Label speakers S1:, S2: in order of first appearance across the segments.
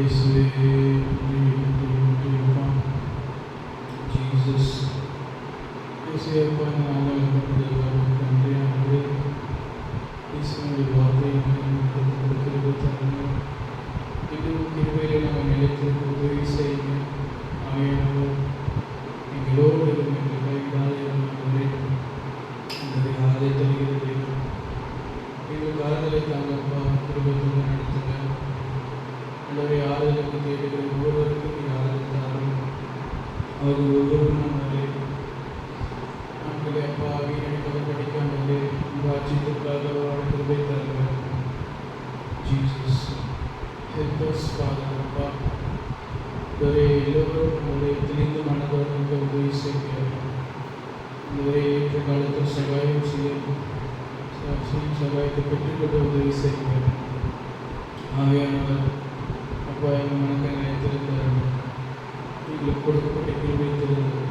S1: இயேசுவே நன்றி நன்றி நன்றி அப்பா. ஜீசஸ் இயேசுவே அப்பா, இந்த நாளில் கொடுத்ததற்காக நன்றி ஆண்டவரே. இயேசுவினுடைய வார்த்தையை எங்களுக்கு கொடுக்கிறது தருங்க. இன்னும் கிருபையிலே நாங்கள் நிலைத்திருக்க உதவி செய்யுங்க. ஆவியானவர் எங்களோடு இருங்க, எங்களை கைவிடாத ஆண்டவரே. உங்களுடைய ஆதை தருகிறது எங்களுக்கு ஆறுதலை தாங்கப்பா. குடும்பத்தோடு நடத்துங்க ஆண்டவரே. ஆறுதலுக்கு தேடுகிற ஒவ்வொருவருக்கும் நீ ஆறுதல் தாரும். அவர்கள் ஒவ்வொருவரும் ஆண்டவரே நாட்களே அப்பா வீணடிப்பதை படிக்காண்டவரே உங்கள் ராஜ்யத்திற்காக வாழ கிருபை தருங்க. ஜீசஸ் ஹெல்ப் அஸ் ஃபாதர் அப்பா. ஆண்டவரே எல்லோரும் உங்களுடைய தெளிந்த மனதோடு உதவி செய்கிறார். ஆண்டவரே ஏற்ற காலத்தில் சகாயம் சகாயத்தை பெற்றுக்கொள்ள உதவி செய்கிறார். ஆவியானவர் அப்பா எங்கள் மனக்கங்களை திறந்தார். எங்களுக்கு கொடுக்கப்பட்ட கிருபை திறந்தார்.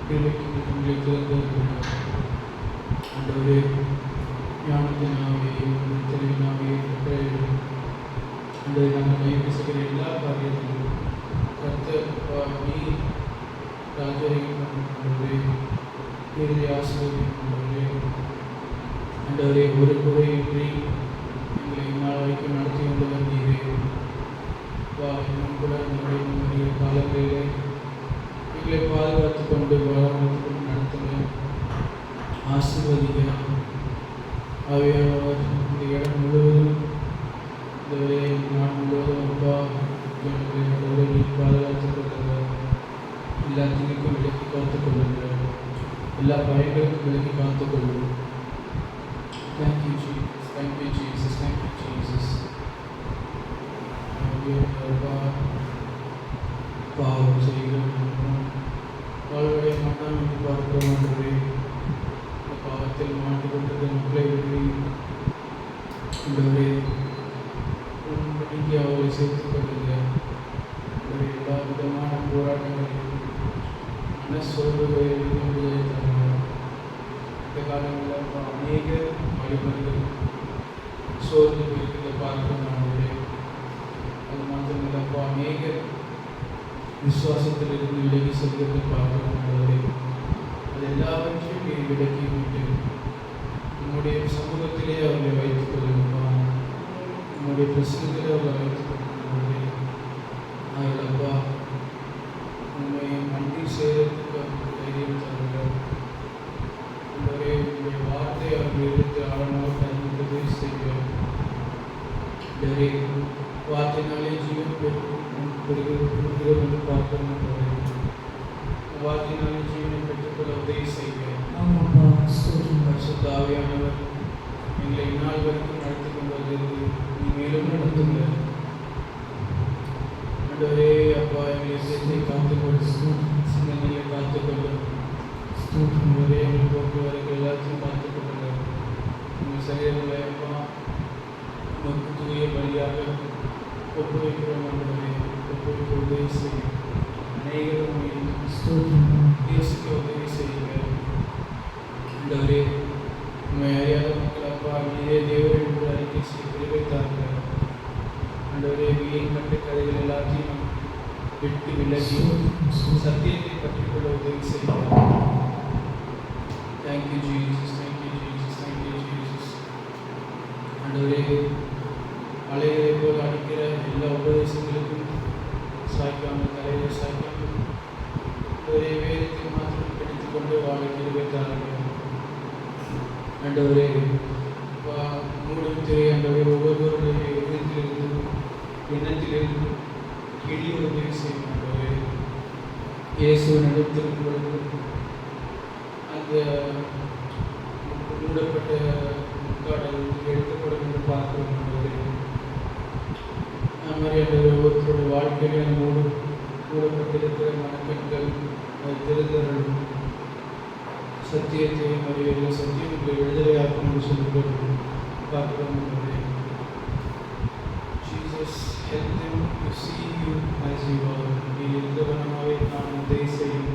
S1: கிருபைக்கு எங்களை திறந்தார். ஆண்டவரே ஞானத்தின் ஆவியை தெளிவின் ஆவியை பெற்ற ஆண்டவரே நாங்கள் கைவிசுகிற எல்லா காரியத்திலும் கர்த்தர் நீ ராஜரிகம் ஆண்டவரே இறுதி ஆசிரியர் ஆண்டவரே ஒரு குறையின்றி எங்களை இந்நாள் வரைக்கும் நடத்தி கொண்டு வந்தீரே. இன்னும் கூட நம்முடைய காலங்களிலே எங்களை பாதுகாத்து கொண்டு நடத்துங்க, ஆசீர்வதிங்க. ஆவியானவர் இந்த இடம் முழுவதும் இந்த நாள் முழுவதும் அப்பா நீ பாதுகாத்து கொள்ளுங்க. எல்லா தீங்குக்கும் விலக்கி காத்து கொள்ளுங்க. எல்லா பயங்களுக்கும் விலக்கி காத்து கொள்ளுங்க. Thank you, Jesus. Thank you, Jesus. Thank you, Jesus. பாவம் செய்கிறோம், வாழ்வுடைய மன்னம் என்று பார்க்க மாட்டே பாவத்தில் மாட்டிக்கொண்டது மக்களை விடுவரே உண்மைக்கு அவரை சேர்த்துக் கொள்ளுங்க. எல்லா விதமான போராட்டங்களையும் மனசோர்வுகளில் விடுதலை தருவார். இந்த காலங்களில் அநேக வழிமுறைகள் சோர்ந்து போயிருக்கிறத பார்க்கிறோம். அது மாத்திரமில்லப்பா அநேக விசுவாசத்திலிருந்து விலகி செல்கிறத பார்க்கிறோம். அது எல்லாவற்றையும் நீ விலக்கி விட்டு உன்னுடைய சமூகத்திலே அவர்களை வைத்துக் கொள்ளுங்கப்பா. உன்னுடைய பிரசனத்திலே அவர்களை வைத்துக் கொள்ளுங்க. அதிலப்பா உண்மை நன்றி செய்வதற்கு தைரியம் தருங்கள். உங்களுடைய வார்த்தை அவர்கள் எடுத்து ஆழமாக தந்து உதவி செய்கிறார். வார்த்தையினாலே ஜீவன் பெறுகிறோம் என்று பார்க்கிறோம். வார்த்தையினாலே ஜீவனை பெற்றுக்கொள்ள உதவி செய்கிறார். ஆவியானவர் எங்களை இந்நாள் வரைக்கும் நடத்தி கொண்டு வந்தது நீ மேலும் நடத்துங்க. ஆண்டவரே அப்பா எங்களை சேர்த்தை காத்துக்கொண்டு சிந்தனையை காத்துக்கொண்டு எங்கள் போக்குவரத்து எல்லாத்தையும் பார்த்துக்கொள்ளுங்க. உங்கள் சரீரங்களை அப்பா உமக்கு தூய வழியாக ஒப்புழைக்கிறோம். ஆண்டவரே ஒப்புழைக்க உதவி செய்யும். அநேகரும் தேசிக்க உதவி செய்யுங்க. ஆண்டவரே உண்மை அறியாத மக்கள் அப்பா நீரே தேவர் என்று அறிக்கை செய்ய தெரிவித்தார்கள். ஆண்டவரே வீண் கட்டு கதைகள் எல்லாத்தையும் விட்டு விலகி சத்தியத்தை பற்றிக்கொள்ள உதவி செய்கிறார். Thank you, Jesus. Thank you, Jesus. Thank you, Jesus. ஆண்டவரே அலைகளை போல் அடிக்கிற எல்லா உபதேசங்களுக்கும் சாய்க்காமல் தலையில் சாய்க்காமல் ஒரே வேதத்தை மாத்திரம் பிடித்து கொண்டு வாழ கிருபைத்தார்கள். ஆண்டவரே மூலத்திலே ஆண்டவரே ஒவ்வொருவருடைய எண்ணத்திலிருந்து கிளி உதவி செய்யும். ஆண்டவரே இயேசு நடத்திருக்கும் பொழுது அந்த மூடப்பட்ட முக்காடல் எடுக்கப்படும் என்று பார்க்கிறோம். அது மாதிரி அந்த ஒருத்தருடைய வாழ்க்கையிலே மூடப்பட்டிருக்கிற மனக்கண்கள் அது தெரிந்தவர்கள் சத்தியத்தையும் அறிவியல சத்தியம் உங்களை விடுதலையாக்கும் என்று சொல்லி பார்க்கிறோம். Jesus help them to see you as you are. நீ இருந்தவனமாகவே நான் உதவி செய்யும்.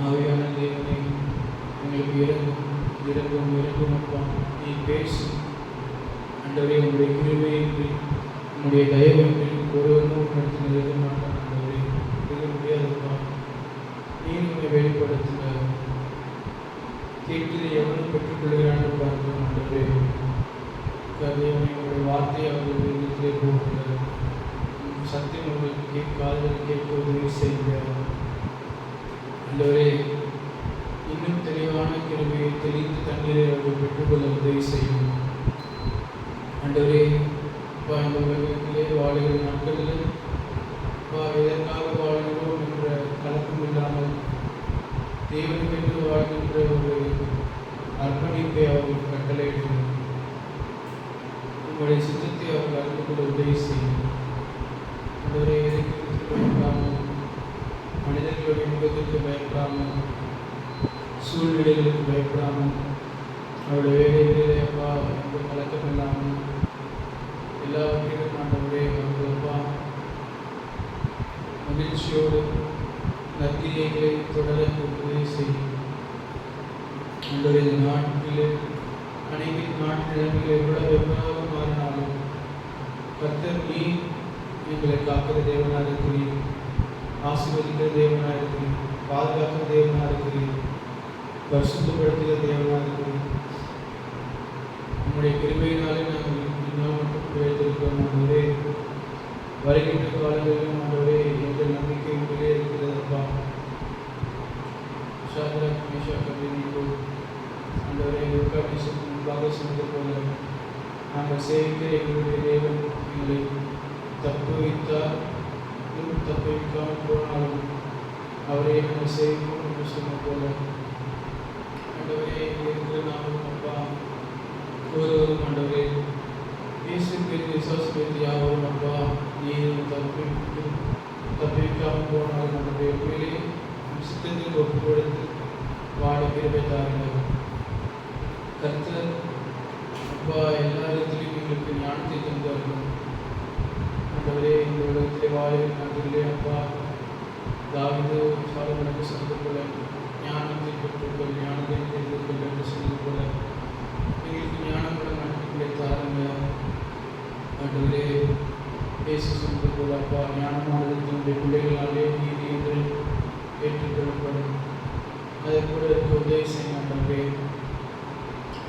S1: ஆவியான தேவனை எங்களுக்கு இறங்கும் அப்பா. நீ பேசும் ஆண்டவரே. உங்களுடைய கிருபையின்றி உங்களுடைய தயவின்றி ஒருவரும் நடத்தி எழுத மாட்டான் ஆண்டவரே. எழுத முடியாதப்பா. நீர் உங்களை வெளிப்படுத்துங்க. கேட்கிறதை எவனும் பெற்றுக்கொள்கிறான்னு பார்க்கிறோம் ஆண்டவரே. உங்களுடைய வார்த்தை அவர்கள் வீட்டிலே போகுங்க. சத்தியம் உங்களுக்கு காதுகள் கேட்க உதவி செய்யுங்க ஆண்டவரே. இன்னும் தெளிவான கிருபையை தெளிந்த தண்ணீரை அவர்கள் பெற்றுக்கொள்ள உதவி செய்யும் ஆண்டவரே. இந்த உலகத்திலே வாழுகிற நாட்களில் எதற்காக வாழ்கிறோம் என்ற கலக்கம் இல்லாமல் தேவனுக்கென்று வாழ்கின்ற ஒரு அர்ப்பணிப்பை அவர்கள் கட்டளையிடும். உங்களுடைய சித்தத்தை அவர்கள் அறிந்து கொள்ள உதவி செய்யும் ஆண்டவரே. எதற்கு பயப்படாமல், மனிதர்களுடைய முகத்திற்கு பயப்படாமல், சூழ்நிலைகளுக்கு பயப்படாமல், அவருடைய வேலைகளிலே அப்பா எந்த கலக்கம் இல்லாமல் எல்லாவற்றிலும் ஆண்டவரே அவர்களப்பா மகிழ்ச்சியோடு நற்கிரியைகளை தொடர உதவி செய்யும் ஆண்டவரே. இந்த நாட்டில் அனைத்து நாட்டு நிலைமைகள் எவ்வளவு எவ்வளவு மாறினாலும் கர்த்தர் நீ எங்களை காக்கிற தேவனாக இருக்கிறீர், ஆசீர்வதிக்கிற தேவனாக இருக்கிறீர், பாதுகாக்கிற தேவனாக இருக்கிறீர், பரிசுத்தப்படுத்துகிற தேவனாக இருக்கிறீர். உங்களுடைய கிருபையினாலே நாங்கள் இன்னும் மட்டும் வைத்திருக்கிறோம் ஆண்டவரே. வருகின்ற காலங்களிலும் ஆண்டவரே எங்கள் நம்பிக்கை உங்களே இருக்கிறதப்பா. ஷாத்ராக் மேஷாக் அபேத்நேகோ ஆண்டவரே லூக்காடிசுக்கு முன்பாக சொன்னது போல நாங்கள் சேவிக்கிற எங்களுடைய தேவன் எங்களை தப்புவித்தார். தப்புவிக்காமல் போனாலும் அவரை நாங்கள் சேவிப்போம் என்று சொன்ன போல ஆண்டவரே இருக்கிற நாமும் அப்பா ஒருவரும் ஆண்டவரே இயேசுவின் விசுவாசம் வைத்து யாவரும் அப்பா நீரும் தப்பிக்காமல் போனாலும் ஆண்டவரே உண்மையிலே சித்தத்தில் ஒப்பு கொடுத்து வாழ கிருபை தாருங்கள் கர்த்தர். அப்பா எல்லா இடத்திலும் எங்களுக்கு ஞானத்தை தந்தார்கள் ஆண்டவரே. இந்த உலகத்திலே வாழும் நாட்டிலே அப்பா தாவீது சாலமோனுக்கு சொன்னது போல ஞானத்தை பெற்றுக்கொள், ஞானத்தை தெரிந்து கொள் என்று சொன்னது போல எங்களுக்கு ஞானமுள்ள நாட்களை தாருங்க ஆண்டவரே. பேசி சொன்னது போல அப்பா ஞானமானது தன்னுடைய பிள்ளைகளாலே நீதி என்று ஏற்றுக்கொள்ளப்படும். அதை கூட இருக்க உதவி செய்ய ஆண்டவரே.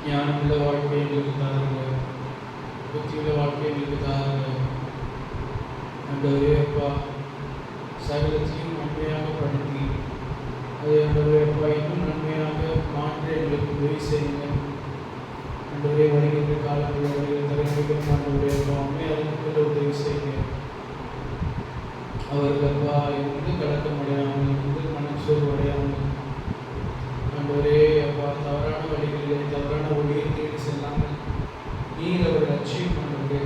S1: ஞானமுள்ள வாழ்க்கை எங்களுக்கு தாருங்க, புத்தியுள்ள வாழ்க்கை எங்களுக்கு தாருங்க ஆண்டவரே. அப்பா சகலத்தையும் நன்மையாக படுத்தி அதை ஆண்டவரே அப்பா இன்னும் நன்மையாக மாற்ற எங்களுக்கு உதவி செய்யுங்க ஆண்டவரே. வருகின்ற காலங்களில் வருகிற தலைமுறைகள் ஆண்டவரே அப்பா உண்மை அறிந்து கொள்ள உதவி செய்யுங்க. அவர்கள் அப்பா எந்த கலக்கம் அடையாமல், எந்த மனச்சோர்வு அடையாமல் ஆண்டவரே அப்பா தவறான வழிகளிலே தவறான ஒளியை தேடி செல்லாமல் நீர் அவர்கள் அச்சீவ் ஆண்டவரே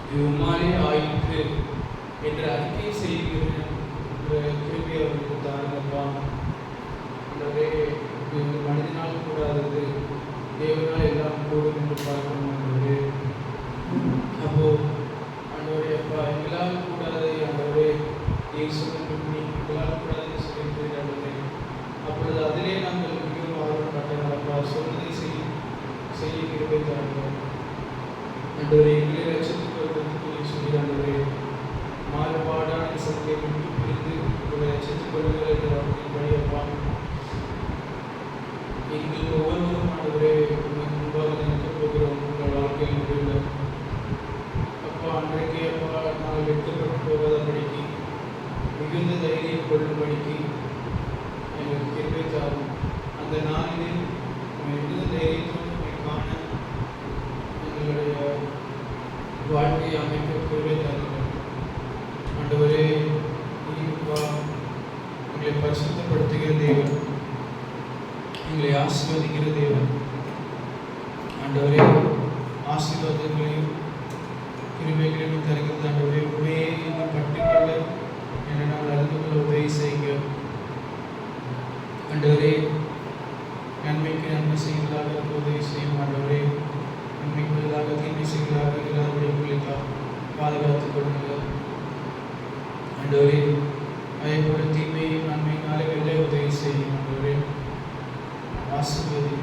S1: இது உம்மாலே ஆயிற்று என்ற அறிக்கை செய்கிற கிருபை அவர்களுக்கு தாருங்கப்பா ஆண்டவரே. இது மனிதனால் கூடாதது தேவனால் எல்லாம் கூடும் என்று பார்க்கணும் ஆண்டவரே. அப்போ ஆண்டவரே அப்பா எங்களால் கூடாததை ஆண்டவரே நீர் சொல்லுங்கள், எங்களால் கூடாததை சொல்லியிருக்கிறீர்கள் ஆண்டவரே. அப்பொழுது அதிலே நாங்கள் மிகவும் ஆர்வம் காட்டணும் அப்பா. சொன்னதை செய்ய கிருபை தாருங்கள் ஆண்டவரே. எங்களை ரட்சித்துக் கொள்வதற்கு சொல்லி ஆண்டவரே மாறுபாடான சக்தியை விட்டு பிரிந்து உங்களை ரட்சித்துக் கொள்ளுங்கள் என்ற வார்த்தையின்படி அப்பா எங்கள் ஒவ்வொருவரும் ஆண்டவரே முன்பாக நிற்கப் போகிறோம் உங்கள் வாழ்க்கையில் முடியல அப்பா. அன்றைக்கு அப்பா நாங்கள் வெட்கப்பட்டு போகாதபடிக்கு மிகுந்த தைரியம் கொள்ளும்படிக்கு எங்களுக்கு கிருபை தாரும். அந்த நாளில் மிகுந்த தைரியத்தோடு காண எங்களுடைய வாழ்க்கையை அமைக்க கிருபை தாருங்கள் ஆண்டவரே. எங்களை பரிசுத்தப்படுத்துகிற தேவன், எங்களை ஆசீர்வதிக்கிற தேவன் ஆண்டவரே. ஆசீர்வாதங்களையும் கிருபைகளையும் தருகிறது ஆண்டவரே. உண்மையை இன்னும் பட்டுக்கொள்ள என நாங்கள் அறிந்து கொள்ள உதவி செய்யுங்க ஆண்டவரே. நன்மைக்கு நன்மை செய்வதாக உதவி செய்யும் ஆண்டவரே. நன்மைக்கு பதிலாக தீமை செய்வதாக இல்லாதபடி உங்களை பாதுகாத்துக் கொள்ளுங்கள் ஆண்டவரே. அதே போல தீமையும் நன்மையினாலே வெல்ல உதவி செய்யும் ஆண்டவரே. ஆசீர்வதி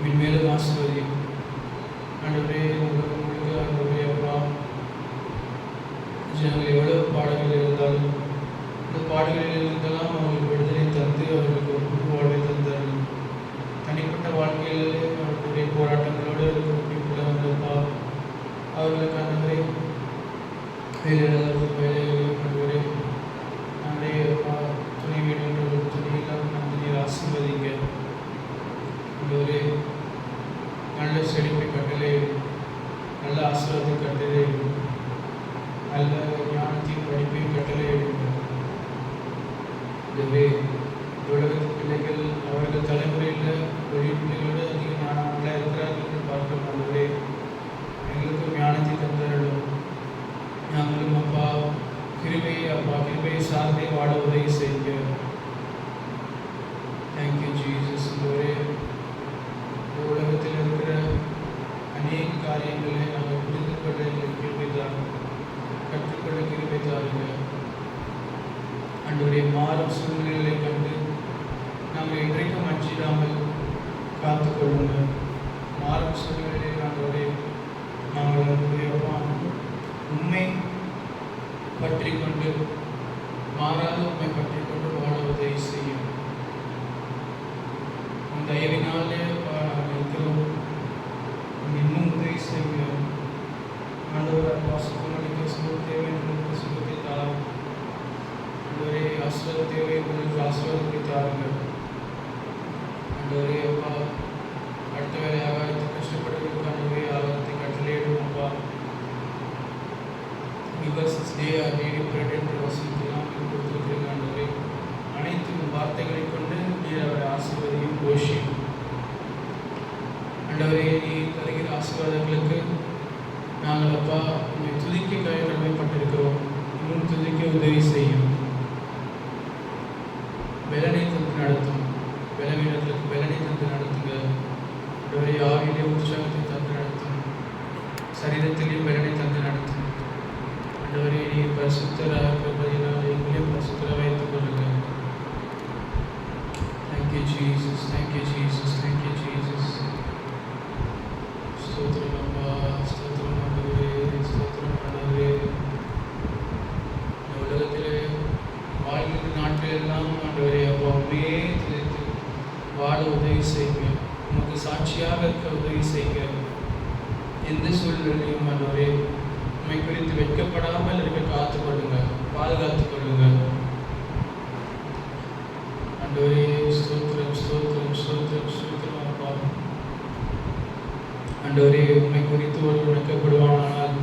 S1: மென்மேலும் ஆசீர்வதி ஆண்டவரே. உங்களுக்கு ஆண்டவரே அப்பா நாங்கள் எவ்வளவு பாடங்கள் இருந்தாலும் இந்த பாடல்களில் இருந்தெல்லாம் அவங்களுக்கு விடுதலை தந்து அவர்களுக்கு ஒரு புது வாழ்வை தந்தார்கள். தனிப்பட்ட வாழ்க்கையிலே அவர்களுடைய போராட்டங்களோடு இருக்கக்கூடிய வந்தப்பா அவர்களுக்கு அந்த மாதிரி வேலைகளையும் கொண்டு நம்முடைய துணை வீடுன்ற துணையெல்லாம் நம்ம நீர் ஆசீர்வதிங்க. ஒரு நல்ல செழிப்பை கட்டளை, நல்ல ஆசீர்வாதத்தை கட்டளை, நல்ல ஞானத்தையும் படிப்பையும் கட்டளை எடுங்க. இதுவே உலகத்து பிள்ளைகள் அவர்கள் தலைமுறையில் ஒளி பிள்ளைகளோடு அதிக ஞானங்களாக இருக்கிறார்கள் என்று பார்க்கும் பொழுதே எங்களுக்கும் ஞானத்தை தந்தரலும் நாங்களும் அப்பா கிருபையை சார்ந்தே வாழ உதவி செய்யுங்க. Thank you Jesus. இந்த உலகத்தில் இருக்கிற அநேக காரியங்களை நாங்கள் புரிந்து கொள்ள எங்களுக்கு கிருபை தாருங்க, கற்றுக்கொள்ள கிருபை தாருங்க. அன்றைய மாறும் சூழ்நிலைகளை கண்டு நாங்கள் இன்றைக்கும் அஞ்சிடாமல் காத்துக்கொள்ளுங்க. மாறும் சூழ்நிலையை நாங்கள் உண்மை பற்றி கொண்டு மாறாத உண்மை பற்றி கொண்டு வாழ உதவி செய்யும். உன் தயவினாலே நாங்கள் இருக்கிறோம். இன்னும் உதவி செய்யுங்க ஆண்டவர். அப்பா சுகமளிக்க சுக தேவை என்று சுகத்தை தாரும். ஆண்டவரே ஆசீர்வாத தேவை உங்களுக்கு ஆசீர்வாதத்தை தாருங்க. ஆண்டவரே அப்பா அடுத்த வேலை ஆகாரத்தை கஷ்டப்படுவதற்கு ஆண்டவரே ஆகாரத்தை கட்டளையிடும் அப்பா. Because they are daily bread என்று வசனத்தெல்லாம் கொடுத்திருக்கிறீங்க ஆண்டவரே. அனைத்து வார்த்தைகளை கொண்டு நீர் அவரை ஆசீர்வதியும் போஷியும். ஆண்டவரே நீ தருகிற ஆசீர்வாதங்களுக்கு நாங்கள் அப்பா உண்மை துதிக்க கடமைப்பட்டிருக்கிறோம். இன்னும் துதிக்க உதவி செய்யும். பலனை தந்து நடத்தும். பலவீனர்களுக்கு பலனை தந்து நடத்துங்க. ஆண்டவரே ஆவியிலே உற்சாகத்தை தந்து நடத்தும். சரீரத்திலேயும் பலனை தந்து நடத்தும். ஆண்டவரே நீர் பரிசுத்தராக இருப்பதினால் எங்களையும் பரிசுத்தராக வைத்துக் கொள்ளுங்க. Thank you Jesus, thank you Jesus, thank you Jesus. ஸ்தோத்திரம் அப்பா, ஸ்தோத்திரம் ஆண்டவரே, ஸ்தோத்திரம் ஆண்டவரே. இந்த உலகத்திலே வாழ்கிற நாட்களெல்லாம் ஆண்டவரே அப்பா உண்மையே துதித்து வாழ உதவி செய்யுங்க. உமக்கு சாட்சியாக இருக்க உதவி செய்யுங்க. எந்த சூழ்நிலையும் ஆண்டவரே உண்மை குறித்து வெட்கப்படாமல் இருக்க காத்துக்கொள்ளுங்க, பாதுகாத்துக் கொள்ளுங்க. ஆண்டவரே ஸ்தோத்திரம், ஸ்தோத்திரம், ஸ்தோத்திரம், ஸ்தோத்திரம் அப்பா. ஆண்டவரே உண்மை குறித்து ஒரு வெட்கப்படுவானால்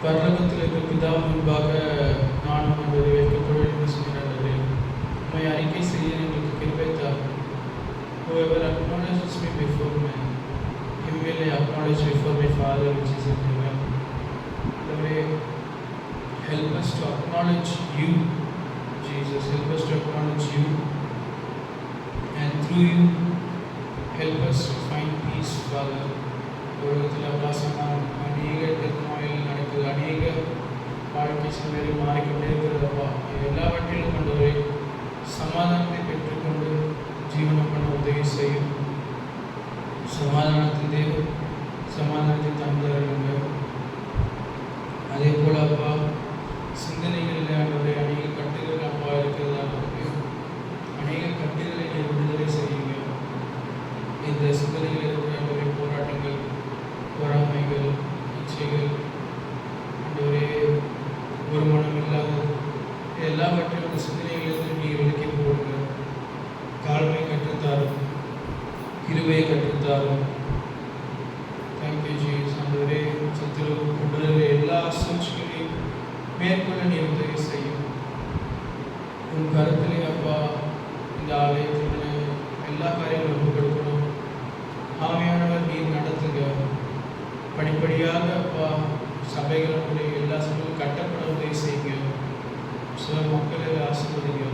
S1: பரலோகத்தில் இருக்கிற பிதா முன்பாக நானும் ஆண்டவரை வெட்கப்படுவேன் என்று சொல்கிறார்களே. உண்மை அறிக்கை செய்ய எங்களுக்கு கிருபை தாரும். Whoever acknowledges me before men, him will I acknowledge before my Father which is in heaven. Help us to acknowledge you, Jesus. Help us to acknowledge you, and through you, help us to find peace, Father. உலகத்தில் அபாசமாக அநேக திருநாயில் நடக்குது, அநேக வாழ்க்கை சூழ்நிலை மாறிக்கொண்டே இருக்கிறதப்பா. எல்லாவற்றிலும் கொண்டு சமாதானத்தை பெற்றுக்கொண்டு ஜீவனம் பண்ண உதவி செய்யும். சமாதானத்தின் தேவன் சமாதானத்தை தந்தருங்க. அதே போல் அப்பா சிந்தனைகளில் ஆண்டவரே அநேக கட்டுகள் அப்பா இருக்கிறதாக அநேக கட்டுகளை நீர் விடுதலை செய்யுங்க. இந்த சிந்தனைகளில் இருக்கிற போராட்டங்கள், பொறாமைகள், இச்சைகள், ஆண்டவரே ஒரு மனம் இல்லாத எல்லாவற்றையும் அந்த சிந்தனைகளிலிருந்து நீர் விலக்கி போடுங்க. தாழ்மை கற்றுத்தாரும், கிருபையை கற்றுத்தாரும். Thank you Jesus. ஆண்டவரே சத்துரு கொண்டு எல்லா சூழ்ச்சிகளையும் மேற்கொள்ள நீர் உதவி செய்யும். உன் கருத்திலே அப்பா இந்த ஆலயத்தில் எல்லா காரியங்களும் ஒப்புக் கொடுக்கணும். ஆவியானவர் நீர் நடத்துங்க. படிப்படியாக அப்பா சபைகளுடைய எல்லா சபைகளும் கட்டப்பட உதவி செய்யுங்க. சில மக்களை ஆசீர்வதிங்க.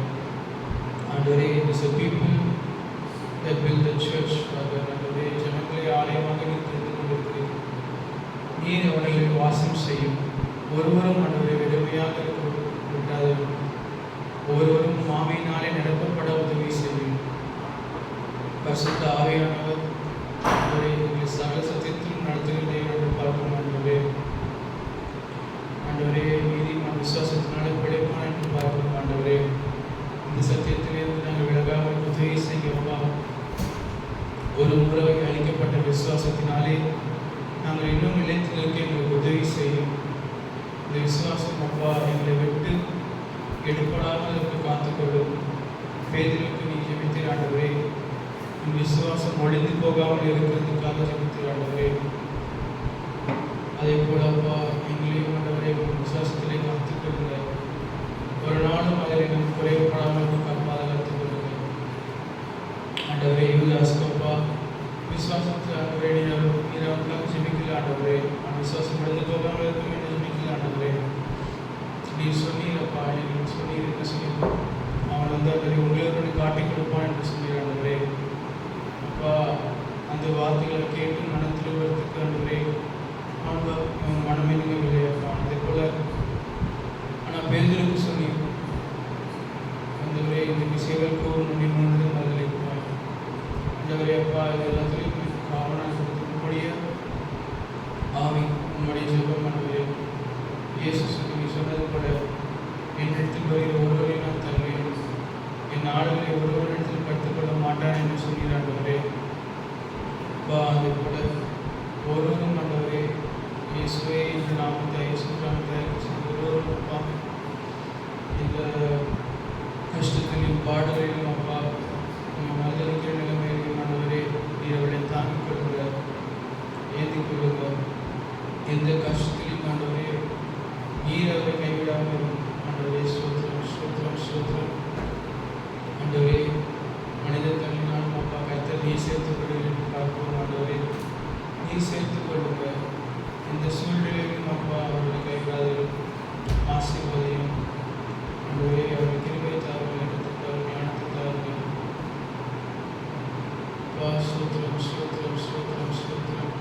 S1: ஆண்டவரே is a people that build the church, Father. ஆண்டவரே ஜனங்களை ஆலயமாக நீர் தெரிந்து கொண்டிருக்கிறீர்கள். நீர் அவர்களில் வாசம் செய்யும். ஒருவரும் ஆண்டவரை வெறுமையாக விட்டாது. ஒவ்வொருவரும் ஆவியினாலே நிரப்பப்பட உதவி செய்யும். பரிசுத்த ஆவியானவர் எங்களை சகல சத்தியத்திலும் நடத்துகிறதை பார்க்கும். ஆண்டவரே விசுவாசத்தினாலே பிழைப்பான் என்று பார்க்கிறோம் ஆண்டவரே. இந்த சத்தியத்திலிருந்து நாங்கள் விலகாமல் உதவி செய்யப்பா. ஒரு முறை அளிக்கப்பட்ட விசுவாசத்தினாலே நாங்கள் இன்னும் நிலைத்து நிற்க எங்களுக்கு உதவி செய்யும். இந்த விசுவாசம் அப்பா எங்களை விட்டு எடுப்படாமல் இருக்கு காத்துக்கொள்ளும். பேதுருக்கு நீ ஜெபித்தீர் ஆண்டவரே. உன் விசுவாசம் ஒழிந்து போகாமல் இருக்கிறதுக்காக ஜெபித்தீர் ஆண்டவரே. அதே போல அப்பா எங்களையும் ஆண்டவரே உன் விசுவாசத்திலே காத்துக்கொள்ளுங்க. ஒரு நாளும் அதில் எங்களுக்கு குறைவுபடாமல் பாதுகாத்துக் கொள்ளுங்க ஆண்டவரே. யூதாஸ்கப்பா விசுவாசத்தில் ஆண்டவரே நீரவனுக்காக ஜெபிக்கல ஆண்டவரே. அவன் விசுவாசம் ஒழிந்து போகாமல் இருக்கும் என்று ஜெபிக்கல ஆண்டவரே. நீ சொன்னீரப்பா, நீங்கள் சொன்னீர் என்ன சொன்னீர், அவன் ஆண்டவரே உங்களோடு காட்டிக் கொடுப்பான் என்று சொன்னீர் ஆண்டவரே. அப்பா அந்த வார்த்தைகளை கேட்டு மனம் திருவுறதுக்கு ஆண்டவரே அவன் மனமே நீங்கள் அப்பா. அதே போல ஆனால் பேதுருக்கு சொன்னீர் ஆண்டவரே இந்த விஷயங்களுக்கு முன்னே முன்னது மறுதளிப்பான் ஆண்டவரே. அப்பா இது எல்லாத்துலேயும் காரணம் கொடுக்கக்கூடிய ஆவி உங்களுடைய ஜெபம் ஆண்டவரே. இயேசு சொல்லி சொன்னது போல என்னிடத்தில் வருகிற ஒருவரை நான் தருவேன், என் ஆளுகளை ஒருவரிடத்தில் கற்றுக்கொள்ள மாட்டான் என்று சொன்னீர் ஆண்டவரே. அப்பா அதே போல ஒருவரும் ஆண்டவரே இயேசுவே இந்த நாமத்தை ஒருவரும் அப்பா இந்த கஷ்டத்திலையும் பாடலையும் அப்பா மறுதளிக்கிற நிலைமையிலையும் ஆண்டவரே நீர் அவளை தாங்கிக் கொள்ளுங்க, ஏந்திக் கொள்ளுங்க. எந்த கஷ்டத்திலையும் ஆண்டவரே நீர் அவரை கைவிடாமல் ஆண்டவரே. ஸ்தோத்திரம் ஸ்தோத்திரம் ஸ்தோத்திரம் ஆண்டவரே. மனித தள்ளினாலும் அப்பா கர்த்தர் நீர் சேர்த்துக் கொள்ளுங்கள் என்று பார்ப்போம் ஆண்டவரே. நீர் சேர்த்துக் கொள்ளுங்க. இந்த சூழ்நிலையிலும் அப்பா அவர்களை கைவிடாதீர்கள், ஆசீர்வதியும் ஆண்டவரே. அவர்கள் கிருபை தாருங்கள், இடத்துக்காக ஞானத்தை தாருங்கள். ஸ்தோத்திரம் ஸ்தோத்திரம் ஸ்தோத்திரம் ஸ்தோத்திரம்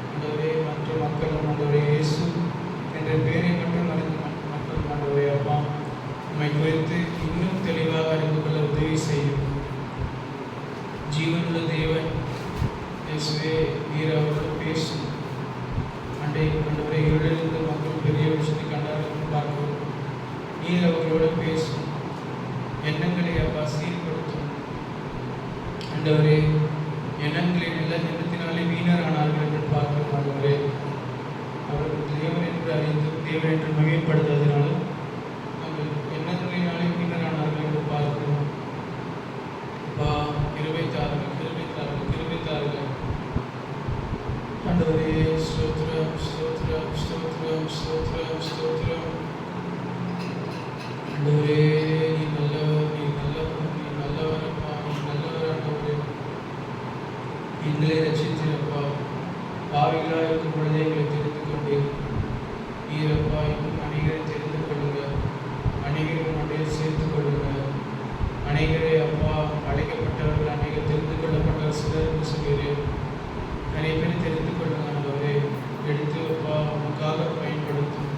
S1: ஆண்டவரே. மற்ற மக்களும் ஆண்டவரே இயேசு என்ற பெயரை மட்டும் அறிந்த மக்கள் ஆண்டவரே அப்பா உம்மை குறித்து இன்னும் தெளிவாக அறிந்து கொள்ள உதவி செய்யும். ஜீவனுள்ள தேவன் இயேசுவே நீர் அவர்களோடு பேசும். ஆண்டவரே இருளிலிருந்து மக்கள் பெரிய விஷயத்தை கண்டார்கள் பார்க்கிறோம். நீர் அவர்களோடு பேசும், எண்ணங்களை அப்பா சீர்படுத்தும் ஆண்டவரே. எண்ணங்களை நல்ல எண்ணத்தினாலே வீணரானார்கள் என்று பார்க்கிறோம் ஆண்டவரே. அவர்கள் தேவன் என்று அறிந்து தேவன் என்று மகிமைப்படுத்துவதனாலும் நாங்கள் எண்ணங்களினாலே வீணரானார்கள் என்று பார்க்கிறோம். அப்பா கிருபை தாருங்கள், கிருபை தாருங்கள், கிருபை தாருங்கள் ஆண்டவரே. ஸ்தோத்திரம் ஸ்தோத்திரம் ஸ்தோத்திரம் ஸ்தோத்திரம் ஸ்தோத்திரம் ஆண்டவரே. நீ நல்லவர், நீ நல்லவர், நீ நல்லவர் அப்பா, நீ நல்லவர் ஆண்டவரே. எங்களை ரட்சித்தீரப்பா. பாவிகளாக இருக்கும் பொழுதே எங்களை தெரிந்து கொண்டீர் நீரப்பா. இன்னும் அநேகரை தெரிந்து கொள்ளுங்க, அநேகரை மண்டையை சேர்த்து கொள்ளுங்க. அநேகரை அப்பா அழைக்கப்பட்டவர்கள் அநேகர் தெரிந்து கொள்ளப்பட்ட சிலர் என்று சொல்கிறேன். நிறைய பேர் தெரிந்து கொள்ளுங்க ஆண்டவரே. எடுத்து அப்பா உங்களுக்காக பயன்படுத்தும்,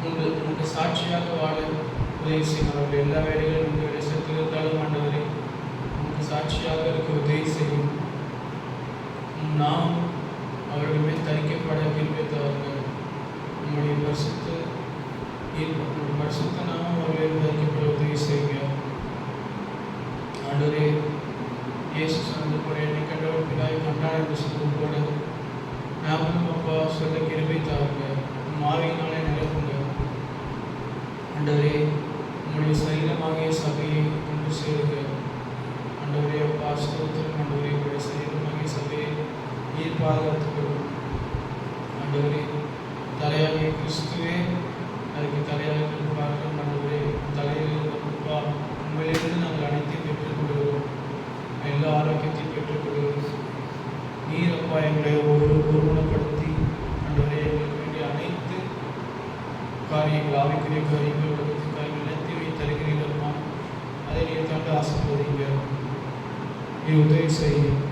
S1: உங்களுக்கு சாட்சியாக வாழ உதவி செய்யும். அவர்கள் எல்லா வேலைகளும் இந்த வேலை செலுத்திருந்தாலும் ஆண்டவரே உங்களுக்கு சாட்சியாக இருக்க உதவி செய்யும். நாம் அவர்கள் மேல் தரிக்கப்பட விரும்புகிறார்கள். நம்முடைய பரிசுத்த நாமம் அவர்கள் தரிக்கப்பட உதவி செய்யுங்க ஆண்டவரே. இயேசு சொன்னது போல என்னை கண்டவர் பிதாவை கண்டார் என்று சொன்னது போல நாமும் அப்பா சொல்ல கிருபை தாருங்க, மாவியினாலே நிரப்புங்க ஆண்டவரே. உங்களுடைய சரீரமாகிய சபையை கொண்டு சேருங்க ஆண்டவரே. அப்பா ஸ்தோத்திரம் ஆண்டவரே. உங்களுடைய சரீரமாகிய சபையை நீர் பாதுகாத்துக் கொள்ளும் ஆண்டவரே. தலையாகிய கிறிஸ்துவே அதுக்கு தலையாக பார்க்கிறோம் ஆண்டவரே. தலையில் அப்பா உங்களிலிருந்து நாங்கள் அனைத்தையும் பெற்றுக்கொள்கிறோம், எல்லா ஆரோக்கியத்தையும் பெற்றுக்கொள்கிறோம். நீர் அப்பா எங்களை ஒருமுகப்படுத்தி ஆண்டவரே எங்களுக்கு வேண்டிய அனைத்து காரியங்கள், ஆவிக்குரிய காரியங்கள், உலகத்தின் காரியங்கள் எல்லாத்தையும் தருகிறீர்கள்மா. அதை நீர் தாண்டி ஆசீர்வதிங்க, நீ உதவி செய்யும்.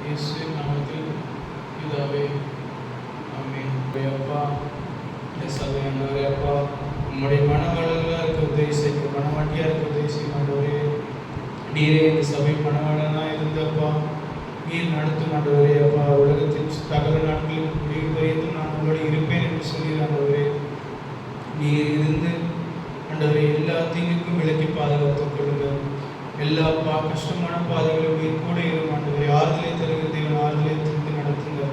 S1: இயேசு நாமத்தில் பிதாவே ஆமென். அப்பா இந்த சபை ஆண்டவரே அப்பா உம்முடைய மனவாளர்களாக இருக்க உதவி செய்யும், மனவாட்டியாக இருக்க உதவி செய்யும் ஆண்டவரே. நீரே இந்த சபை மனவாளனாக இருந்தப்பா நீர் நடத்தும் ஆண்டவரே. அப்பா உலகத்தின் சகல நாட்களில் முடிவு வரையும் நான் உங்களோடு இருப்பேன் என்று சொல்லி ஆண்டவரே நீர் இருந்து ஆண்டவரே எல்லா தீங்குக்கும் விலக்கி பாதுகாத்துக் கொள்ளுங்கள். எல்லா கஷ்டமான பாதைகளும் நீர் கூட இரும் ஆண்டவரே. ஆறுதலை தருகிற தேவன், ஆறுதலை தந்து நடத்துங்க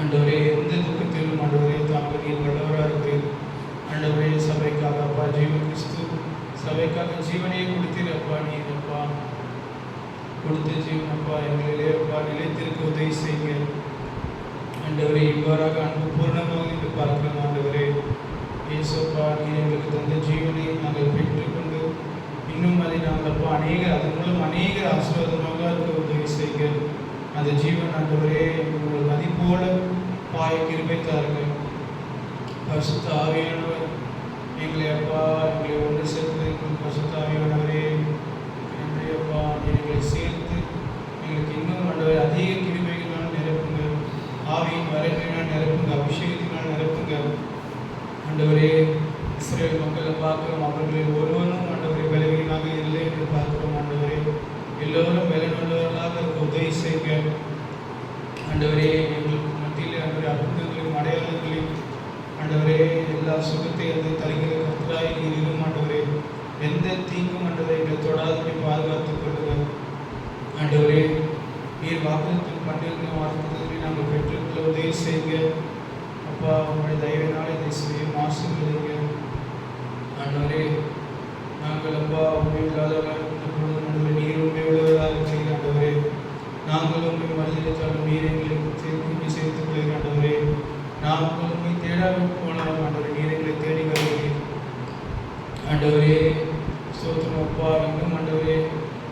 S1: ஆண்டவரே. எந்த துக்கத்திலும் ஆண்டவரே தாங்கள் நீர் வல்லவராக இருக்கிறீர் ஆண்டவரே. சபைக்காக அப்பா ஜீவ கிறிஸ்து சபைக்காக ஜீவனையே கொடுத்தீர் அப்பா. நீர் அப்பா கொடுத்த ஜீவன் அப்பா எங்களிலே அப்பா நிலைத்திருக்க உதவி செய்யுங்க ஆண்டவரே. இவ்வாறாக அன்பு பூர்ணமாக என்று பார்க்கிறோம் ஆண்டவரே. இயேசுப்பா நீர் எங்களுக்கு தந்த ஜீவனை நாங்கள் பெற்றுக்கொண்டு இன்னும் அதை நாங்கள் அப்பா அதன் மூலம் அநேகர் ஆசீர்வாதமாக இருக்க உதவி செய்க. அந்த ஜீவன் ஆண்டவரே உங்கள் மதிப்போல பாய கிருபை தாருங்கள். பரிசுத்த ஆவியானவர் எங்களை அப்பா எங்களை ஒன்று சேர்த்து பரிசுத்த ஆவியானவரே என்னுடைய அப்பா எங்களை சேர்த்து எங்களுக்கு இன்னும் ஆண்டவர் அதிக கிருபைகளால் நிரப்புங்க. ஆவியின் வரங்களினால் நிரப்புங்க. அபிஷேகத்தினால் நிரப்புங்க ஆண்டவரே. இஸ்ரேல் மக்களை பார்க்கிறோம், அவர்களில் ஒருவனும் ஆண்டவரை பலவீனமாக இல்லை என்று பார்க்கிறோம் ஆண்டவரே. எல்லோரும் பலனுள்ளவர்களாக இருக்க உதவி செய்க ஆண்டவரே. எங்களுக்கு மத்தியில் ஆண்டவரே அற்புதங்களையும் அடையாளங்களையும் ஆண்டவரே எல்லா சுகத்தையும் அந்த தருகிற கர்த்தராய் நீர் இரும் ஆண்டவரே. எந்த தீங்கும் ஆண்டவரை எங்களை தொடாதபடி பாதுகாத்துக் கொள்ளுங்கள் ஆண்டவரே. நீர் வாக்குறுதி பண்ணிருந்த வாக்குறுதிகளை நாங்கள் பெற்றுக்கொள்ள உதவி செய்க அப்பா. உங்களுடைய தயவினால் இதை செய்யும் ஆசீர்வதிங்க ஆண்டவரே. நாங்கள் அப்பா உண்மை இல்லாதவர்களாக இருந்த நீர் உண்மை உள்ளவர்களாக இருக்கிறீர்கள் ஆண்டவரே. நாங்கள் உண்மை மறுதளித்தாலும் நீர் எங்களை சேர்த்துக் கொள்கிறீர்கள் ஆண்டவரே. நாங்கள் உண்மை தேடாமல் போனாலும் ஆண்டவரே நீர் எங்களை தேடி வருகிறீர்கள் ஆண்டவரே. ஸ்தோத்திரம் அப்பா. இன்னும் ஆண்டவரே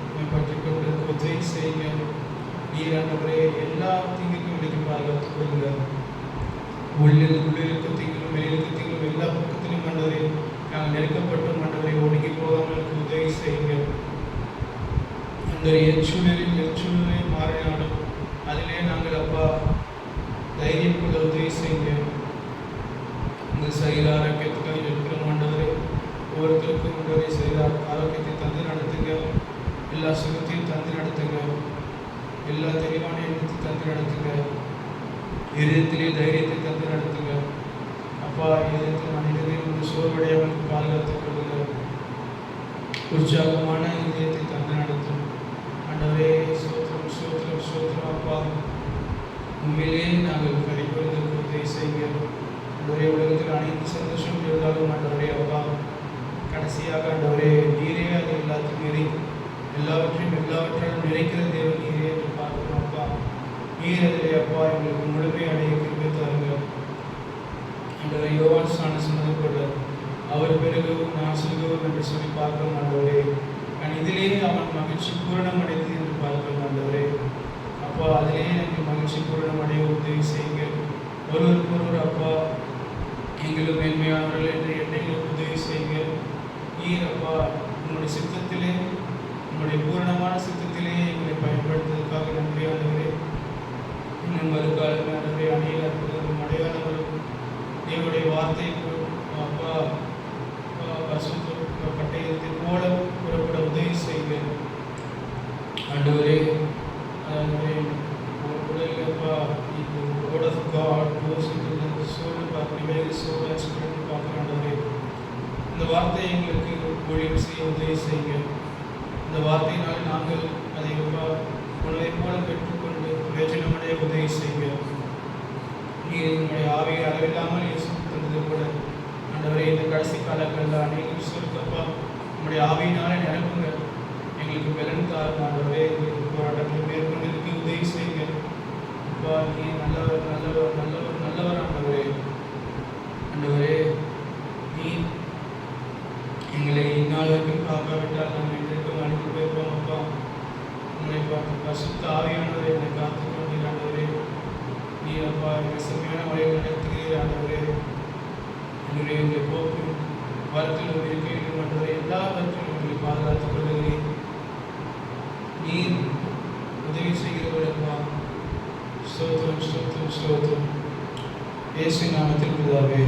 S1: உண்மை பற்றி கொண்டு உதவி செய்யுங்க நீர் ஆண்டவரே. எல்லா தீங்குக்கும் விலைக்கு பாதுகாத்துக் கொள்ளுங்கள். உள்ளிருக்க தீங்களும் வெளியிலுக்கு தீங்களும் எல்லா பக்கத்திலும் ஆண்டவரே நாங்கள் நெருக்கப்பட்டும் ஆண்டவரை ஒடுங்கி போகாமல் உதவி செய்யுங்க. அந்த எச்சூழலை மாறினாலும் அதிலே நாங்கள் அப்பா தைரியம் கொள்ள உதவி செய்யுங்க. இந்த சரீர ஆரோக்கியத்துக்காக இருக்கிற ஆண்டவரை ஒவ்வொருத்தருக்கும் ஆண்டவரை சரீர ஆரோக்கியத்தை தந்து நடத்துங்க. எல்லா சுகத்தையும் தந்து நடத்துங்க. எல்லா தெளிவான எண்ணத்தை தந்து நடத்துங்க. இதயத்திலே தைரியத்தை தந்து நடத்துங்க அப்பா. இதயத்தில் மனிதர்கள் ஒரு சோர்வடையாமல் பாதுகாத்துக் கொள்ளுங்கள். உற்சாகமான இதயத்தை தந்து நடத்தும் ஆண்டவரே. சோத்திரம் சோத்திரம் சோத்திரம் அப்பா. உண்மையிலே நாங்கள் கரைப்படுவதற்கு உதவி செய்ய ஆண்டவரே. உலகத்தில் அனைத்து சந்தோஷம் இருந்தாலும் ஆண்டவரே அப்பா கடைசியாக ஆண்டவரே நீரே அது எல்லாத்தையும் எல்லாவற்றையும் நிறைக்கிற தேவன் நீரே என்று பார்க்கிறோம் அப்பா. நீர் அதிலே அப்பா எங்களுக்கு முழுமை அடைய கிருபை தாருங்க ஆண்டவரே. யோவான் ஸ்நானம் சொன்னது போல அவர் பெருகவும் நான் சொல்கவும் என்று சொல்லி பார்க்கிறோம் ஆண்டவரே. இதிலேயே அவன் மகிழ்ச்சி பூரணம் அடைந்து என்று பார்க்கிறோம் ஆண்டவரே அப்பா. அதிலேயே எனக்கு மகிழ்ச்சி பூரணம் அடைய உதவி செய்யுங்க. ஒருவருக்கொருவர் அப்பா எங்களும் மேன்மையானவர்கள் என்று எண்ணங்களுக்கு உதவி செய்யுங்க நீர் அப்பா. உங்களுடைய சித்தத்திலே உங்களுடைய பூரணமான சித்தத்திலே எங்களை பயன்படுத்துவதற்காக நன்றி ஆண்டவரே. இன்னும் வருகாலம் ஆண்டவரே அநேக அற்புதங்களும் அடையாளங்களும் தேவனுடைய வார்த்தை அப்பா பட்டயத்தை போல புறப்பட உதவி செய்க ஆண்டவரே. இந்த வார்த்தையை எங்களுக்கு ஊழியம் செய்ய உதவி செய்யுங்க. இந்த வார்த்தையினால் நாங்கள் அதை உணவை போல பெற்றுக்கொண்டு பிரயோஜனமடைய உதவி செய்யுங்க. நீர் உங்களுடைய ஆவியை அளவில்லாமல் இயேசு தந்தது கூட ஆண்டவரே இந்த கடைசி காலங்களில் அநேக விசுவருக்கப்பா உங்களுடைய ஆவியினாலே நிரப்புங்க. எங்களுக்கு பலன் தாரும் ஆண்டவரே. எங்களுக்கு போராட்டங்களை மேற்கொண்டிருக்கு உதவி செய்யுங்க அப்பா. நீ நல்லவர் நல்லவர் நல்லவர் நல்லவர் ஆண்டவரே. ஆண்டவரே நீ எங்களை இந்நாள் வரைக்கும் காக்காவிட்டால் நாங்கள் எங்களுக்கும் அனுப்பி போயிருப்போம் அப்பா. உங்களை பார்த்து பசுத்த ஆவியானவரை என்னை காத்துக்கொண்டீர் ஆண்டவரே. நீ அப்பா எங்கள் செம்மையான வழியில் நடத்துகிறீர் ஆண்டவரே. என்னுடைய எங்களை போக்கும் வாழ்க்கையிலும் இருக்கையிலும் ஆண்டவரை எல்லாவற்றையும் எங்களை பாதுகாத்துக் கொள்ளுகிறேன். நீர் உதவி செய்கிறவர்களப்பா. ஸ்தோத்திரம் ஸ்தோத்திரம் ஸ்தோத்திரம். இயேசு நாமத்தில் பிதாவே.